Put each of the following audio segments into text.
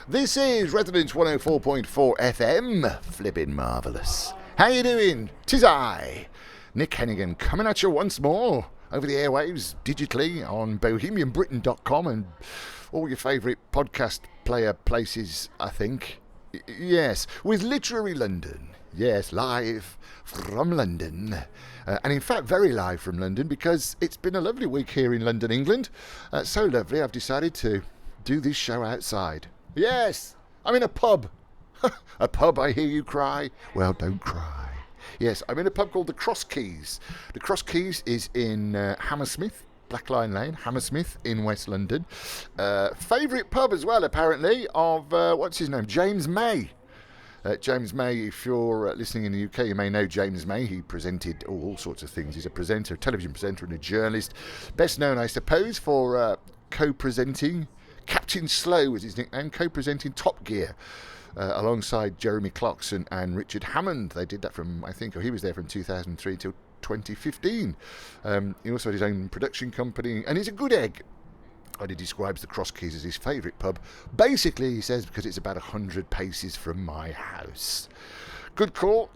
This is Resonance 104.4 FM. Flippin' marvellous. How you doing? 'Tis I, Nick Hennegan, coming at you once more over the airwaves, digitally, on bohemianbritain.com and all your favourite podcast player places, I think. Yes, with Literary London. Yes, live from London. And in fact, very live from London, because it's been a lovely week here in London, England. So lovely, I've decided to do this show outside. Yes, I'm in a pub. A pub, I hear you cry. Well, don't cry. Yes, I'm in a pub called the Cross Keys. The Cross Keys is in Hammersmith, Black Lion Lane, Hammersmith in West London. Favourite pub as well, apparently, of, what's his name, James May. James May, if you're listening in the UK, you may know James May. He presented all sorts of things. He's a presenter, a television presenter and a journalist. Best known, I suppose, for co-presenting, Captain Slow was his nickname, co-presenting Top Gear alongside Jeremy Clarkson and Richard Hammond. They did that from, I think, or he was there from 2003 till 2015. He also had his own production company, and he's a good egg. And he describes the Cross Keys as his favourite pub. Basically, he says, because it's about 100 paces from my house. Good call,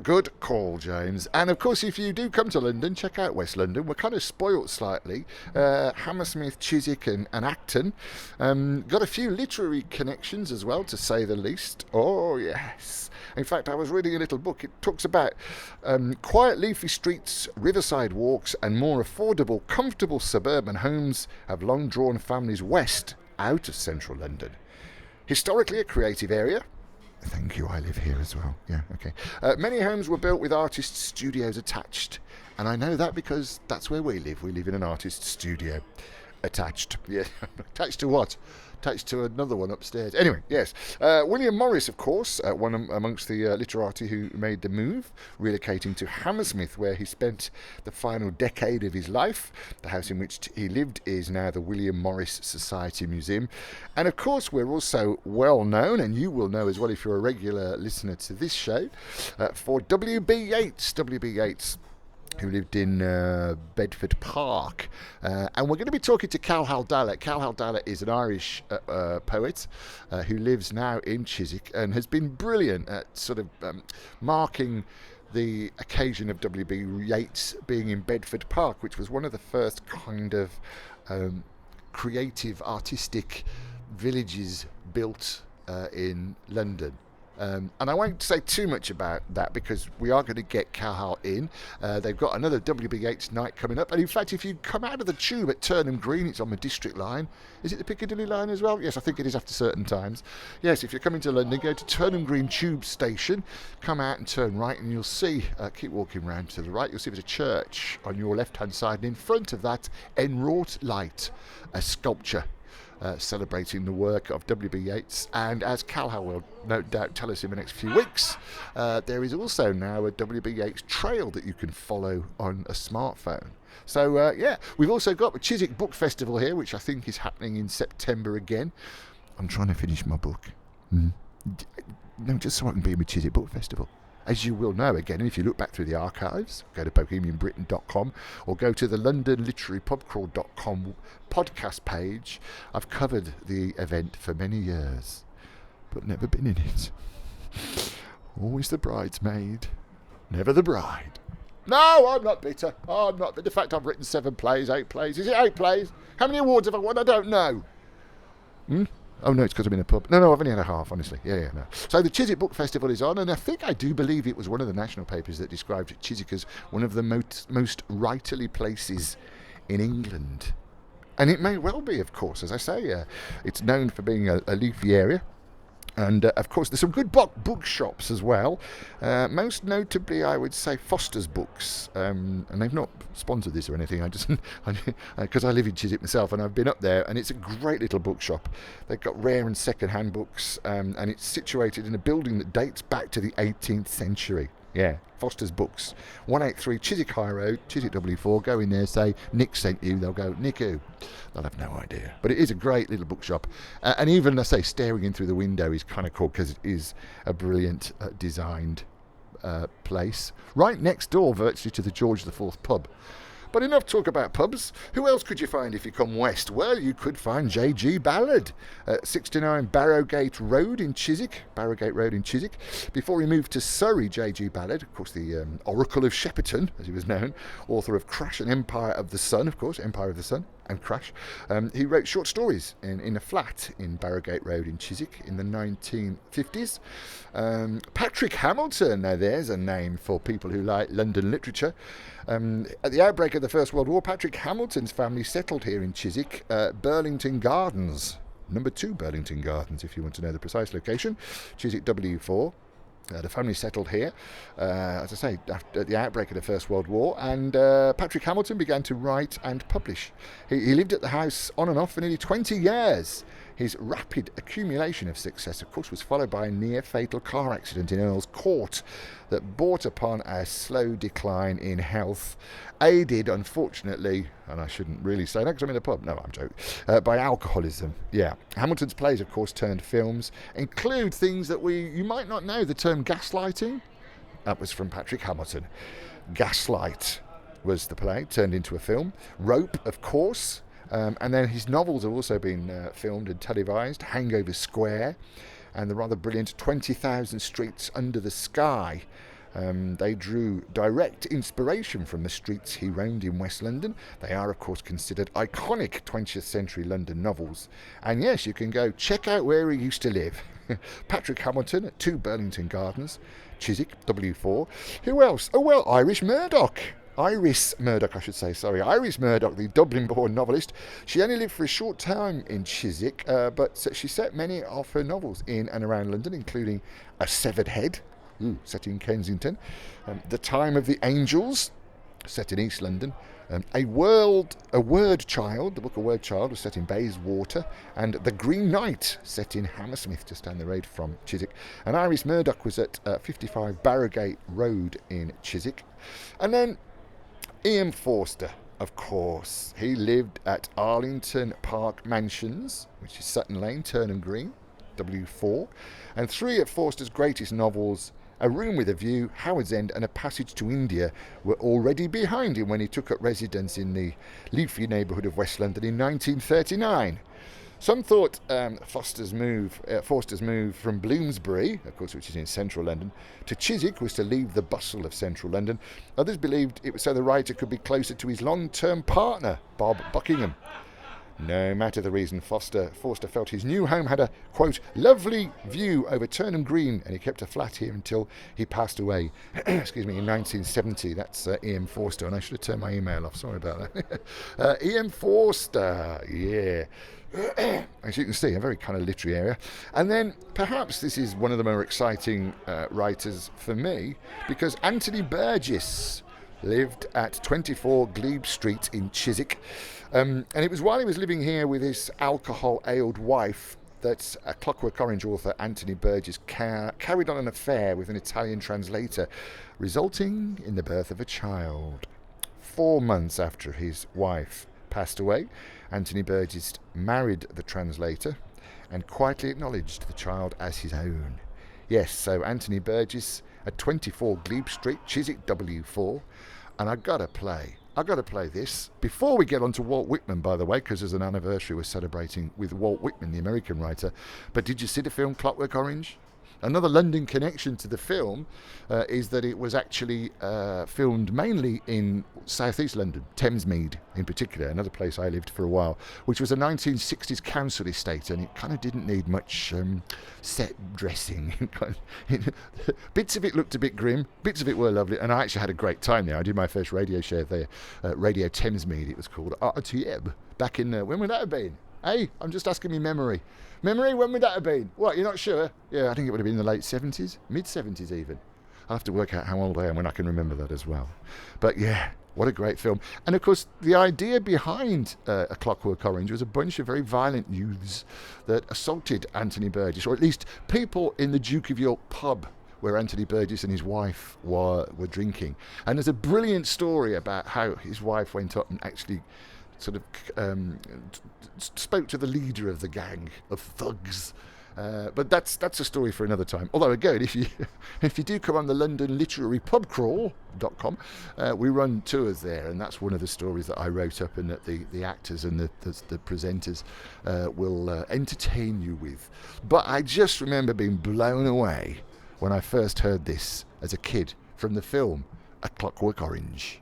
James. And of course, if you do come to London, check out West London. We're kind of spoilt slightly. Hammersmith, Chiswick and Acton. Got a few literary connections as well, to say the least. Oh, yes. In fact, I was reading a little book. It talks about quiet leafy streets, riverside walks, and more affordable, comfortable suburban homes have long drawn families west, out of central London. Historically a creative area. Thank you, I live here as well. Yeah, okay. Many homes were built with artist studios attached. And I know that because that's where we live. We live in an artist studio. Attached. Yeah, attached to what? Attached to another one upstairs. Anyway, yes. William Morris, of course, one amongst the literati who made the move, relocating to Hammersmith, where he spent the final decade of his life. The house in which he lived is now the William Morris Society Museum. And of course, we're also well known, and you will know as well if you're a regular listener to this show, for W.B. Yeats. W.B. Yeats, who lived in Bedford Park. And we're going to be talking to Cal Haldala. Cal Haldala is an Irish poet who lives now in Chiswick and has been brilliant at sort of marking the occasion of W.B. Yeats being in Bedford Park, which was one of the first kind of creative, artistic villages built in London. And I won't say too much about that because we are going to get Cahal in. They've got another W.B. Yeats night coming up. And in fact, if you come out of the tube at Turnham Green, it's on the District line. Is it the Piccadilly line as well? Yes, I think it is after certain times. Yes, if you're coming to London, go to Turnham Green tube station, come out and turn right, and you'll see, keep walking round to the right, you'll see there's a church on your left-hand side. And in front of that, enwrought light, a sculpture. Celebrating the work of W.B. Yeats, and as Calhoun will no doubt tell us in the next few weeks, there is also now a W.B. Yeats trail that you can follow on a smartphone. So yeah, we've also got the Chiswick Book Festival here, which I think is happening in September again. I'm trying to finish my book. No, just so I can be in the Chiswick Book Festival. As you will know, again, if you look back through the archives, go to bohemianbritain.com or go to the londonliterarypubcrawl.com podcast page. I've covered the event for many years, but never been in it. Always the bridesmaid, never the bride. No, I'm not bitter. I'm not bitter. In fact, I've written 7 plays, 8 plays. Is it 8 plays? How many awards have I won? I don't know. Oh, no, it's because I'm in a pub. No, I've only had a half, honestly. Yeah, no. So the Chiswick Book Festival is on, and I do believe it was one of the national papers that described Chiswick as one of the most writerly places in England. And it may well be, of course. As I say, it's known for being a leafy area. And, of course, there's some good bookshops as well. Most notably, I would say, Foster's Books. And they've not sponsored this or anything. Because I live in Chiswick myself, and I've been up there, and it's a great little bookshop. They've got rare and second-hand books, and it's situated in a building that dates back to the 18th century. Yeah, Foster's Books, 183 Chiswick High Road, Chiswick W4. Go in there, say Nick sent you. They'll go, Nick who? They'll have no idea. But it is a great little bookshop. And even, I say, staring in through the window is kind of cool because it is a brilliant designed place. Right next door, virtually, to the George IV pub. But enough talk about pubs. Who else could you find if you come west? Well, you could find J.G. Ballard at 69 Barrowgate Road in Chiswick. Before he moved to Surrey, J.G. Ballard, of course the Oracle of Shepperton, as he was known, author of Crash and Empire of the Sun, of course, Empire of the Sun and Crash. He wrote short stories in a flat in Barrowgate Road in Chiswick in the 1950s. Patrick Hamilton, now there's a name for people who like London literature. At the outbreak of the First World War, Patrick Hamilton's family settled here in Chiswick, Burlington Gardens. Number 2 Burlington Gardens, if you want to know the precise location. Chiswick W4. The family settled here, as I say, at the outbreak of the First World War, and Patrick Hamilton began to write and publish. He lived at the house on and off for nearly 20 years. His rapid accumulation of success, of course, was followed by a near-fatal car accident in Earl's Court that brought upon a slow decline in health, aided, unfortunately, and I shouldn't really say that because I'm in a pub, no, I'm joking, by alcoholism. Yeah. Hamilton's plays, of course, turned films, include things that you might not know. The term gaslighting, that was from Patrick Hamilton. Gaslight was the play, turned into a film. Rope, of course. And then his novels have also been filmed and televised. Hangover Square and the rather brilliant 20,000 Streets Under the Sky. They drew direct inspiration from the streets he roamed in West London. They are, of course, considered iconic 20th century London novels. And yes, you can go check out where he used to live. Patrick Hamilton at 2 Burlington Gardens, Chiswick, W4. Who else? Oh, well, Iris Murdoch, the Dublin-born novelist. She only lived for a short time in Chiswick, but she set many of her novels in and around London, including A Severed Head, set in Kensington, The Time of the Angels, set in East London, A Word Child, the book A Word Child, was set in Bayswater, and The Green Knight, set in Hammersmith, just down the road from Chiswick. And Iris Murdoch was at 55 Barrowgate Road in Chiswick. And then Ian Forster, of course. He lived at Arlington Park Mansions, which is Sutton Lane, Turnham Green, W4. And 3 of Forster's greatest novels, A Room with a View, Howard's End, and A Passage to India, were already behind him when he took up residence in the leafy neighbourhood of West London in 1939. Some thought Forster's move from Bloomsbury, of course, which is in central London, to Chiswick was to leave the bustle of central London. Others believed it was so the writer could be closer to his long-term partner, Bob Buckingham. No matter the reason, Forster felt his new home had a, quote, lovely view over Turnham Green, and he kept a flat here until he passed away, excuse me, in 1970. That's Ian Forster, and I should have turned my email off, sorry about that. Ian Forster, yeah. As you can see, a very kind of literary area. And then perhaps this is one of the more exciting writers for me, because Anthony Burgess lived at 24 Glebe Street in Chiswick. And it was while he was living here with his alcohol-ailed wife that A Clockwork Orange author Anthony Burgess carried on an affair with an Italian translator, resulting in the birth of a child. 4 months after his wife passed away, Anthony Burgess married the translator and quietly acknowledged the child as his own. Yes, so Anthony Burgess at 24 Glebe Street, Chiswick W4, and I gotta play this before we get on to Walt Whitman, by the way, because there's an anniversary we're celebrating with Walt Whitman, the American writer. But did you see the film Clockwork Orange? Another London connection to the film is that it was actually filmed mainly in southeast London, Thamesmead in particular, another place I lived for a while, which was a 1960s council estate, and it kind of didn't need much set dressing. Bits of it looked a bit grim, bits of it were lovely, and I actually had a great time there. I did my first radio show there, Radio Thamesmead it was called, RTM, back in, when would that have been? Hey, I'm just asking me memory. Memory, when would that have been? What, you're not sure? Yeah, I think it would have been in the late 70s, mid-70s even. I'll have to work out how old I am when I can remember that as well. But yeah, what a great film. And of course, the idea behind A Clockwork Orange was a bunch of very violent youths that assaulted Anthony Burgess, or at least people in the Duke of York pub where Anthony Burgess and his wife were drinking. And there's a brilliant story about how his wife went up and actually sort of spoke to the leader of the gang of thugs But that's a story for another time. Although again, if you do come on the London Literary Pubcrawl.com, we run tours there, and that's one of the stories that I wrote up and that the actors and the presenters will entertain you with. But I just remember being blown away when I first heard this as a kid from the film A Clockwork Orange.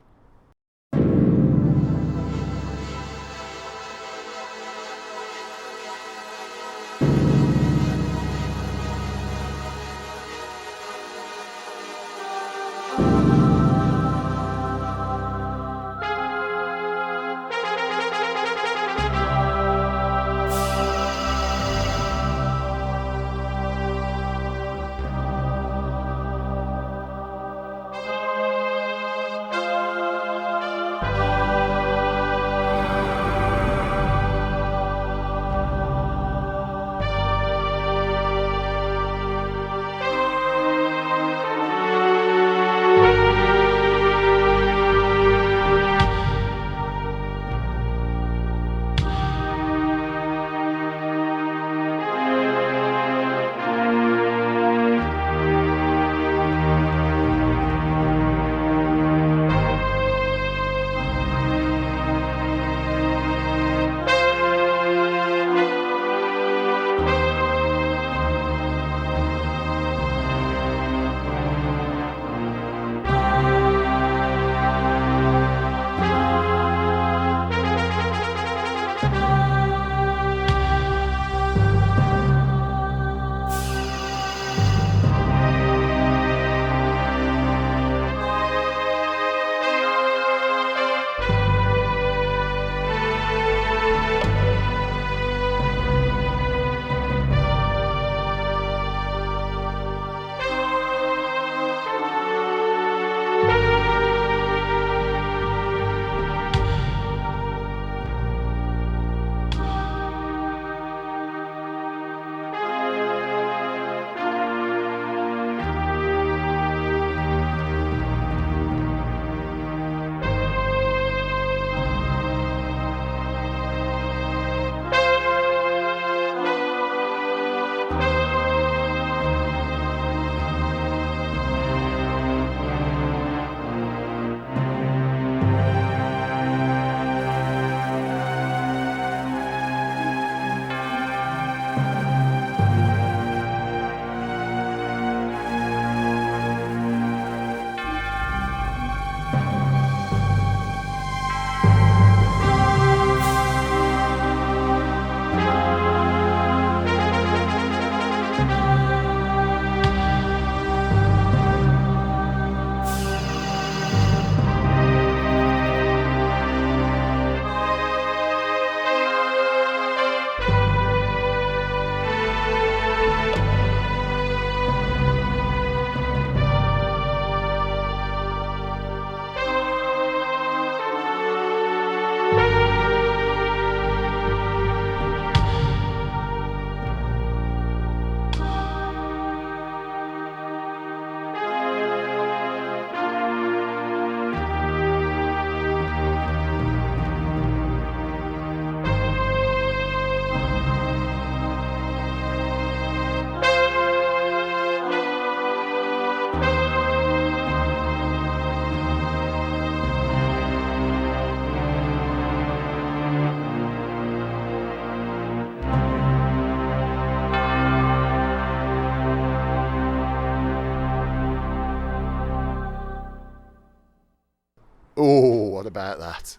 Oh, what about that?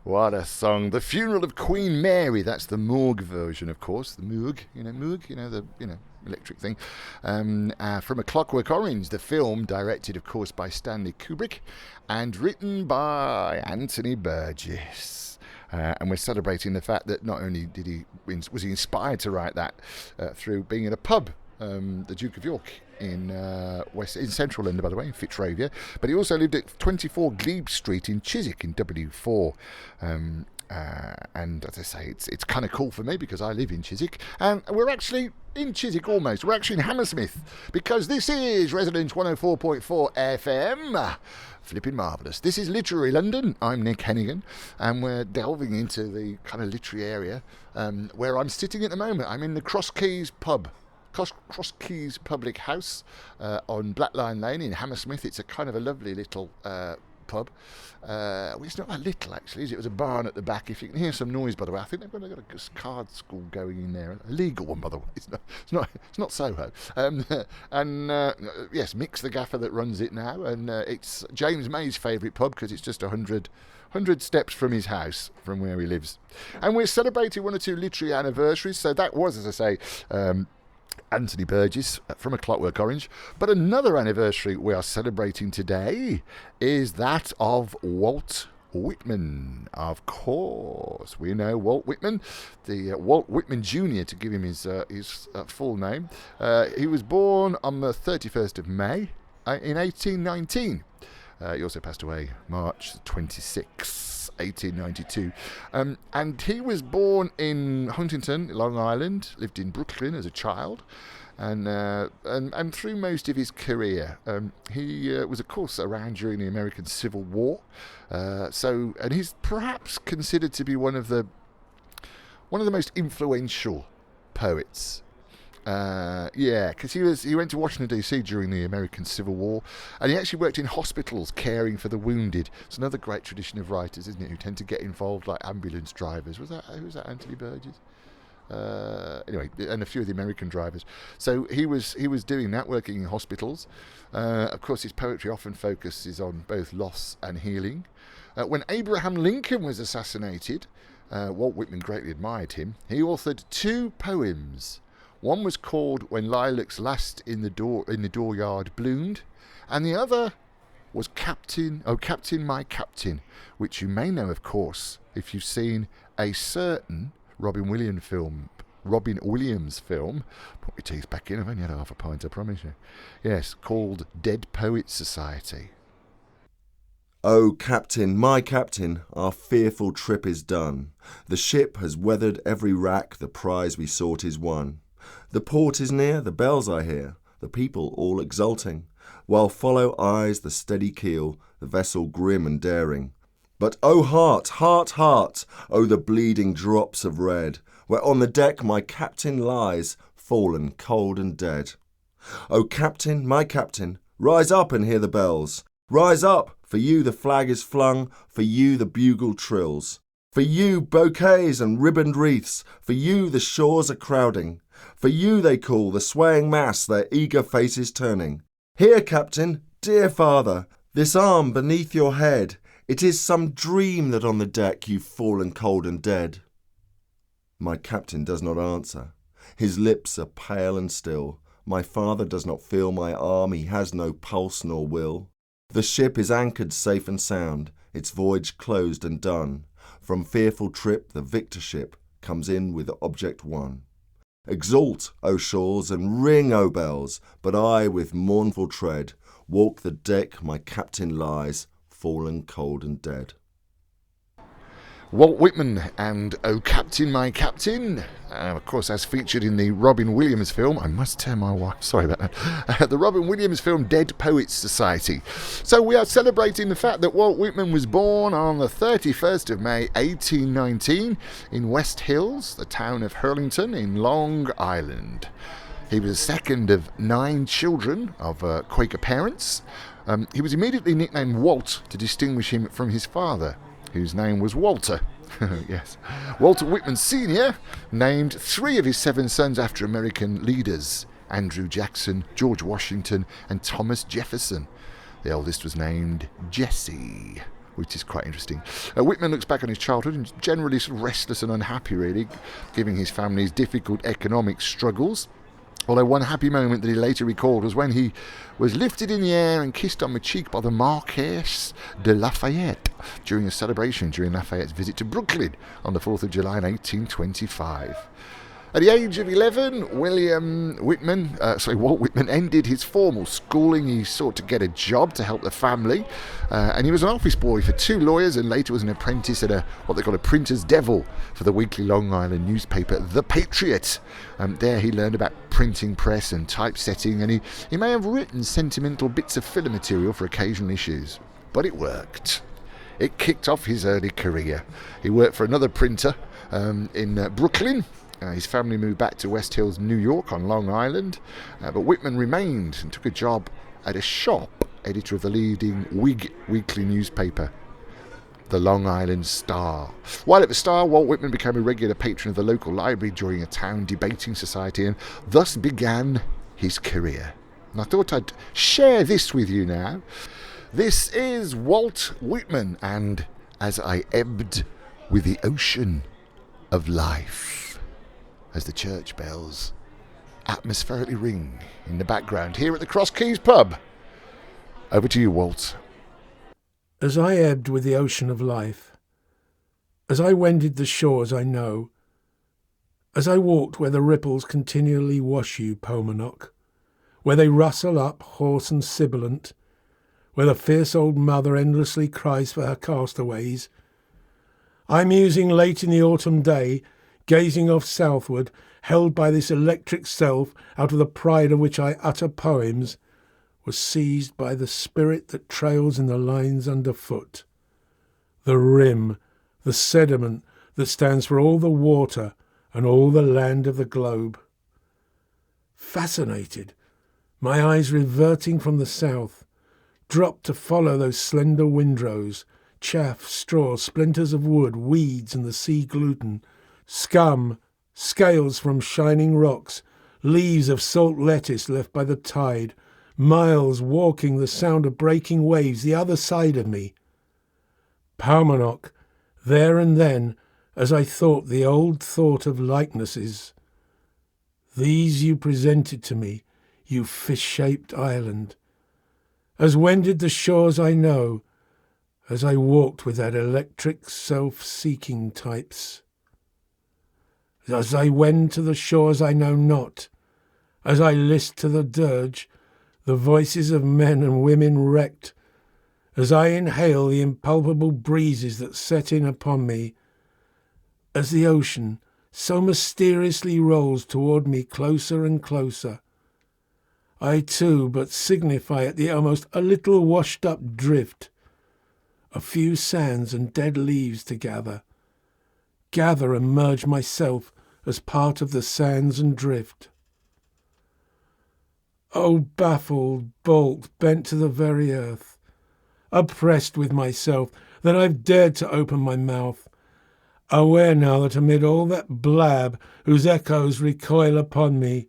What a song. The Funeral of Queen Mary. That's the Moog version, of course. The Moog, the electric thing. From A Clockwork Orange, the film, directed, of course, by Stanley Kubrick and written by Anthony Burgess. And we're celebrating the fact that not only was he inspired to write that through being in a pub, the Duke of York, in central London, by the way, in Fitzrovia, but he also lived at 24 Glebe Street in Chiswick in W4. And as I say, it's kind of cool for me because I live in Chiswick, and we're actually in Chiswick almost. We're actually in Hammersmith because this is Resonance 104.4 FM. Flipping marvellous. This is Literary London. I'm Nick Hennegan, and we're delving into the kind of literary area where I'm sitting at the moment. I'm in the Cross Keys pub. Cross Keys Public House on Blackline Lane in Hammersmith. It's a kind of a lovely little pub. Well, it's not that little actually, is it? It was a barn at the back. If you can hear some noise, by the way, I think they've got a card school going in there, a legal one, by the way. It's not Soho. Yes, Mick's the gaffer that runs it now, and it's James May's favourite pub because it's just 100 steps from his house, from where he lives. And we're celebrating one or two literary anniversaries. So that was, as I say, Anthony Burgess from A Clockwork Orange. But another anniversary we are celebrating today is that of Walt Whitman. Of course, we know Walt Whitman, the Walt Whitman Jr., to give him his full name. He was born on the 31st of May in 1819. He also passed away March 26, 1892. And he was born in Huntington, Long Island, lived in Brooklyn as a child, and through most of his career. He was, of course, around during the American Civil War. And he's perhaps considered to be one of the most influential poets. Because he went to Washington DC during the American Civil War, and he actually worked in hospitals caring for the wounded. It's another great tradition of writers, isn't it, who tend to get involved, like ambulance drivers. Who was that? Anthony Burgess. Anyway, and a few of the American drivers. So he was doing that, working in hospitals. Of course, his poetry often focuses on both loss and healing. When Abraham Lincoln was assassinated, Walt Whitman greatly admired him. He authored 2 poems. One was called When Lilacs Last in the Dooryard Bloomed, and the other was Captain, My Captain, which you may know, of course, if you've seen a certain Robin Williams film. Put your teeth back in, I've only had half a pint, I promise you. Yes, called Dead Poets Society. Oh, Captain, my Captain, our fearful trip is done. The ship has weathered every rack, the prize we sought is won. The port is near, the bells I hear, the people all exulting, while follow eyes the steady keel, the vessel grim and daring. But oh heart, heart, heart, oh the bleeding drops of red, where on the deck my captain lies, fallen cold and dead. Oh Captain, my Captain, rise up and hear the bells. Rise up, for you the flag is flung, for you the bugle trills. For you bouquets and ribboned wreaths, for you the shores are crowding. For you they call, the swaying mass, their eager faces turning. Here, Captain, dear father, this arm beneath your head, it is some dream that on the deck you've fallen cold and dead. My captain does not answer. His lips are pale and still. My father does not feel my arm, he has no pulse nor will. The ship is anchored safe and sound, its voyage closed and done. From fearful trip the victor ship comes in with object won. Exult, O shores, and ring, O bells, but I, with mournful tread, walk the deck my captain lies, fallen cold and dead. Walt Whitman and Oh Captain, My Captain, of course, as featured in the Robin Williams film. I must tell my wife, sorry about that. The Robin Williams film Dead Poets Society. So we are celebrating the fact that Walt Whitman was born on the 31st of May 1819 in West Hills, the town of Hurlington in Long Island. He was the second of 9 children of Quaker parents. He was immediately nicknamed Walt to distinguish him from his father, whose name was Walter. Yes. Walter Whitman Sr. named 3 of his 7 sons after American leaders: Andrew Jackson, George Washington, and Thomas Jefferson. The eldest was named Jesse, which is quite interesting. Whitman looks back on his childhood and generally sort of restless and unhappy, really, giving his family's difficult economic struggles. Although one happy moment that he later recalled was when he was lifted in the air and kissed on the cheek by the Marquess de Lafayette during a celebration during Lafayette's visit to Brooklyn on the 4th of July in 1825. At the age of 11, Walt Whitman ended his formal schooling. He sought to get a job to help the family, and he was an office boy for 2 lawyers and later was an apprentice at what they call a printer's devil for the weekly Long Island newspaper, The Patriot. There he learned about printing press and typesetting, and he may have written sentimental bits of filler material for occasional issues. But it worked. It kicked off his early career. He worked for another printer in Brooklyn. His family moved back to West Hills, New York on Long Island, but Whitman remained and took a job at a shop, editor of the leading Whig weekly newspaper, the Long Island Star. While at the Star, Walt Whitman became a regular patron of the local library during a town debating society and thus began his career. And I thought I'd share this with you now. This is Walt Whitman and As I Ebbed with the Ocean of Life, as the church bells atmospherically ring in the background here at the Cross Keys pub. Over to you, Walt. As I ebbed with the ocean of life, as I wended the shores I know, as I walked where the ripples continually wash you, Paumanok, where they rustle up, hoarse and sibilant, where the fierce old mother endlessly cries for her castaways, I musing late in the autumn day, gazing off southward, held by this electric self out of the pride of which I utter poems, was seized by the spirit that trails in the lines underfoot, the rim, the sediment that stands for all the water and all the land of the globe. Fascinated, my eyes reverting from the south, dropped to follow those slender windrows, chaff, straw, splinters of wood, weeds and the sea gluten, scum, scales from shining rocks, leaves of salt lettuce left by the tide, miles walking the sound of breaking waves the other side of me. Paumanok, there and then, as I thought the old thought of likenesses, these you presented to me, you fish-shaped island, as wended the shores I know, as I walked with that electric self-seeking types. As I wend to the shores I know not, as I list to the dirge, the voices of men and women wrecked, as I inhale the impalpable breezes that set in upon me, as the ocean so mysteriously rolls toward me closer and closer, I too but signify at the almost a little washed-up drift, a few sands and dead leaves to gather and merge myself as part of the sands and drift. O baffled, balked, bent to the very earth, oppressed with myself that I've dared to open my mouth, aware now that amid all that blab whose echoes recoil upon me,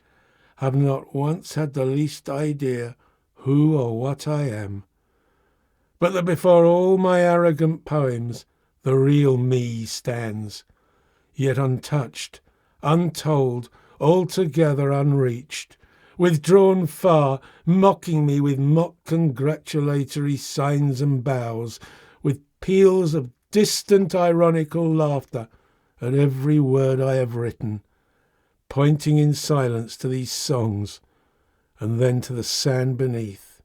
have not once had the least idea who or what I am, but that before all my arrogant poems the real me stands, yet untouched, untold, altogether unreached, withdrawn far, mocking me with mock congratulatory signs and bows, with peals of distant ironical laughter at every word I have written, pointing in silence to these songs and then to the sand beneath.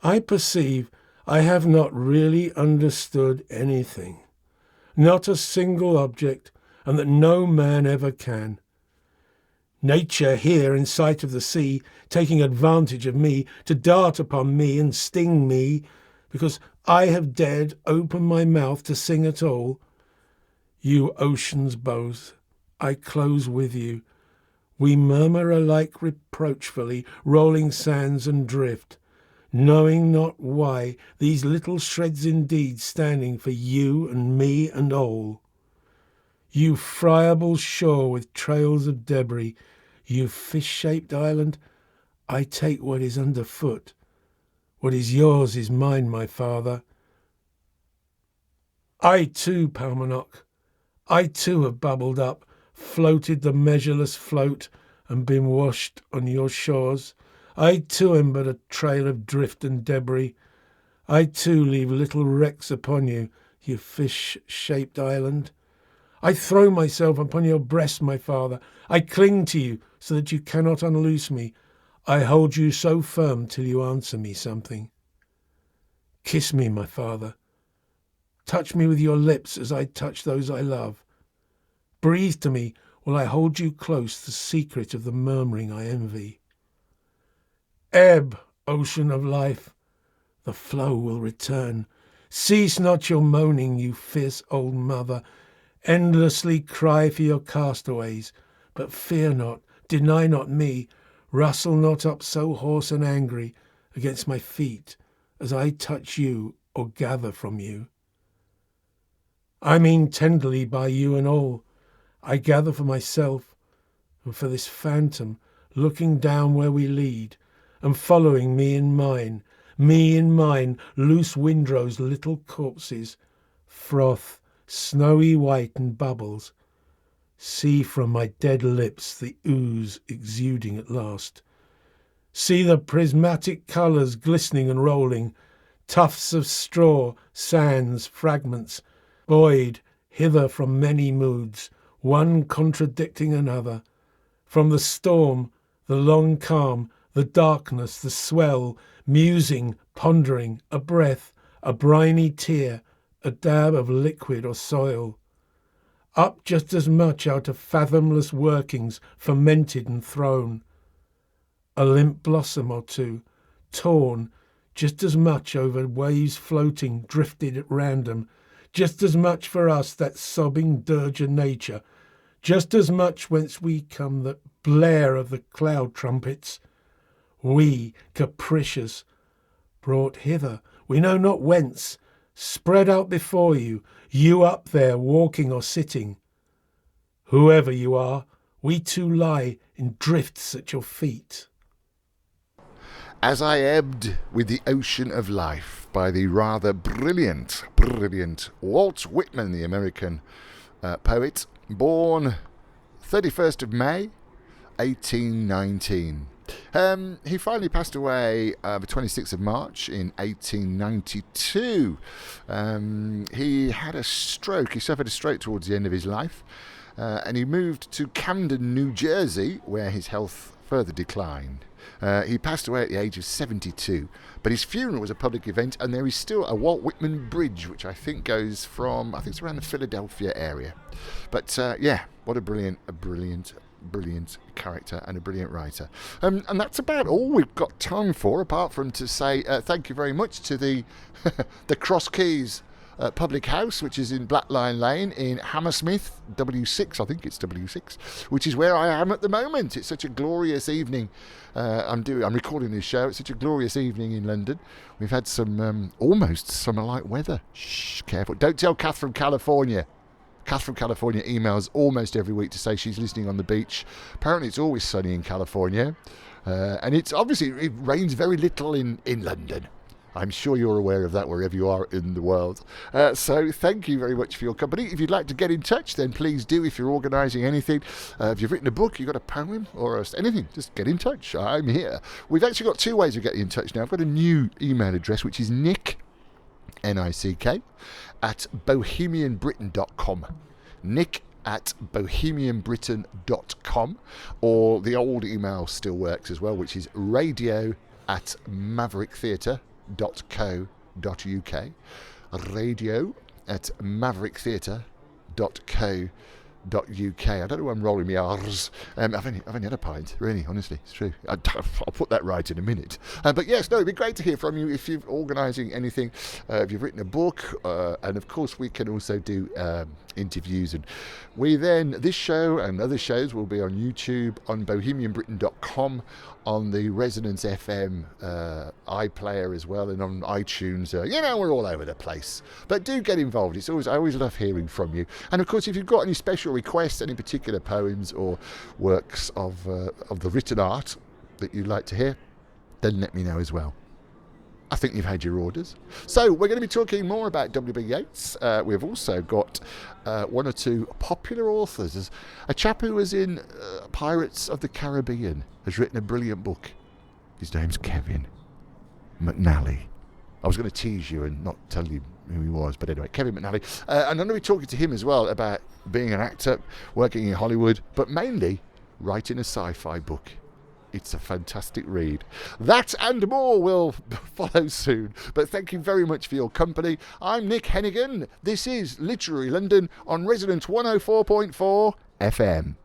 I perceive I have not really understood anything, not a single object, and that no man ever can. Nature here in sight of the sea, taking advantage of me to dart upon me and sting me, because I have dared open my mouth to sing at all. You oceans both, I close with you. We murmur alike reproachfully, rolling sands and drift, knowing not why, these little shreds indeed standing for you and me and all. You friable shore with trails of debris, you fish-shaped island, I take what is underfoot. What is yours is mine, my father. I too, Paumanok, I too have bubbled up, floated the measureless float, and been washed on your shores. I too am but a trail of drift and debris. I too leave little wrecks upon you, you fish-shaped island. I throw myself upon your breast, my father. I cling to you so that you cannot unloose me. I hold you so firm till you answer me something. Kiss me, my father. Touch me with your lips as I touch those I love. Breathe to me while I hold you close, the secret of the murmuring I envy. Ebb, ocean of life, the flow will return. Cease not your moaning, you fierce old mother. Endlessly cry for your castaways, but fear not, deny not me. Rustle not up so hoarse and angry against my feet as I touch you or gather from you. I mean tenderly by you and all. I gather for myself and for this phantom looking down where we lead and following me in mine, loose windrows, little corpses, froth, snowy white and bubbles. See from my dead lips the ooze exuding at last. See the prismatic colours glistening and rolling, tufts of straw, sands, fragments, buoyed hither from many moods, one contradicting another. From the storm, the long calm, the darkness, the swell, musing, pondering, a breath, a briny tear, a dab of liquid or soil. Up just as much out of fathomless workings, fermented and thrown. A limp blossom or two, torn, just as much over waves floating, drifted at random, just as much for us that sobbing dirge of nature, just as much whence we come that blare of the cloud trumpets. We, capricious, brought hither, we know not whence, spread out before you, you up there walking or sitting. Whoever you are, we two lie in drifts at your feet. As I Ebbed with the Ocean of Life by the rather brilliant Walt Whitman, the American poet, born 31st of May, 1819. He finally passed away the 26th of March in 1892. He had a stroke. He suffered a stroke towards the end of his life, and he moved to Camden, New Jersey, where his health further declined. He passed away at the age of 72, but his funeral was a public event, and there is still a Walt Whitman bridge, which I think goes from, I think it's around the Philadelphia area. But yeah, what a brilliant character and a brilliant writer. And that's about all we've got time for, apart from to say thank you very much to the the Cross Keys Public House, which is in Black Lion Lane in Hammersmith, W6, I think it's W6, which is where I am at the moment. It's such a glorious evening. I'm recording this show. It's such a glorious evening in London. We've had some almost summer-like weather. Shh, careful. Don't tell Kath from California. Kath from California emails almost every week to say she's listening on the beach. Apparently it's always sunny in California. And it's obviously, it rains very little in London. I'm sure you're aware of that wherever you are in the world. So thank you very much for your company. If you'd like to get in touch, then please do. If you're organising anything, if you've written a book, you've got a poem or anything, just get in touch. I'm here. We've actually got two ways of getting in touch now. I've got a new email address, which is Nick, N-I-C-K, at bohemianbritain.com. Nick at bohemianbritain.com, or the old email still works as well, which is radio at mavericktheatre.co.uk. Radio at mavericktheatre.co.uk. I don't know why I'm rolling my R's. I've only had a pint, really, honestly, it's true. I'll put that right in a minute. But yes, no, it'd be great to hear from you if you're organising anything, if you've written a book, and of course we can also do interviews. And this show and other shows will be on YouTube, on bohemianbritain.com, on the Resonance FM iPlayer as well, and on iTunes. We're all over the place. But do get involved. I always love hearing from you. And of course, if you've got any special requests, any particular poems or works of the written art that you'd like to hear, then let me know as well. I think you've had your orders. So we're going to be talking more about W.B. Yeats. We've also got one or two popular authors. There's a chap who was in Pirates of the Caribbean has written a brilliant book. His name's Kevin McNally. I was going to tease you and not tell you who he was, but anyway, Kevin McNally. And I'm going to be talking to him as well about being an actor, working in Hollywood, but mainly writing a sci-fi book. It's a fantastic read. That and more will follow soon. But thank you very much for your company. I'm Nick Hennegan. This is Literary London on Resonance 104.4 FM.